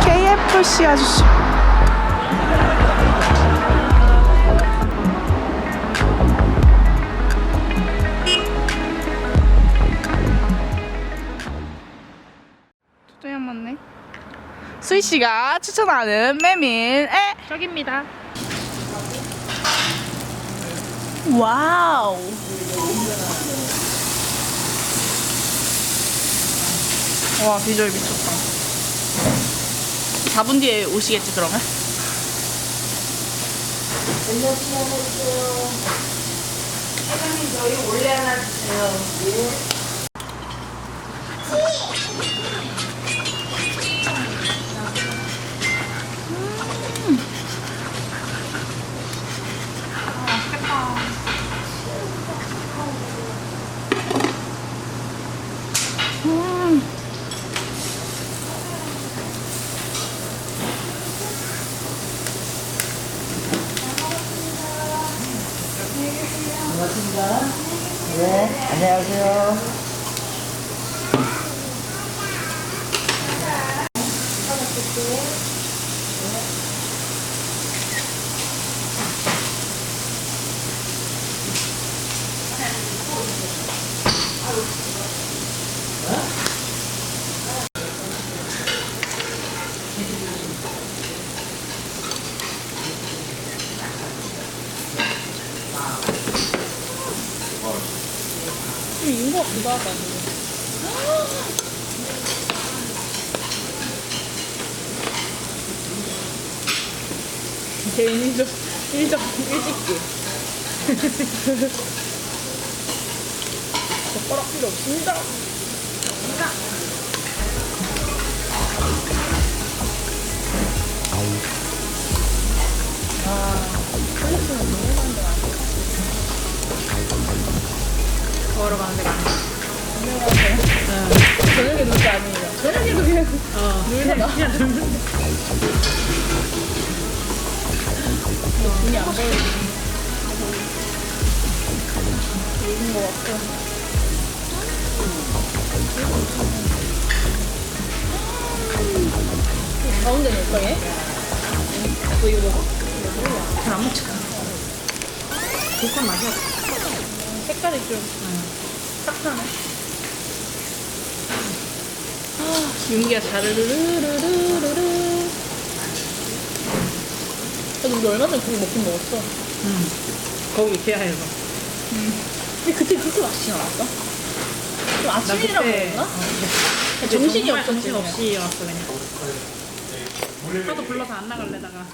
KFC 아저씨. 도저히 안 맞네. 수희 씨가 추천하는 메밀에 저기입니다. 와우. 와, 비주얼 미쳤다. 4분 뒤에 오시겠지 그러면? 사장님 저희 올레 하나 주세요. 반갑습니다. 네, 안녕하세요. 인거 같기도 하다. 개인 일찍 젓가락 필요 없습니다. 퀄리티는 너무 많은데 먹으러 가는 데가 아니야. 저녁에 놀 게 아니에요. 저녁에도 그냥 놀다가 그냥 놀는데. 눈이 안 보이지. 놀는 거 같고. 가운데 놓을까 얘? 너 이거 먹어? 잘 안 먹지. 독한 맛이야. 색깔이 좀 싹하네. 윤기가 자르르르르르르. 우리 얼마 전에 고기 먹긴 먹었어. 거기 게하에서. 근데 그때 그렇게 맛있지 않았어? 좀 아침이라고 그때, 먹었나? 정신이 없었지. 정신 없이 왔어 그냥. 하도 불러서 안 나갈래다가.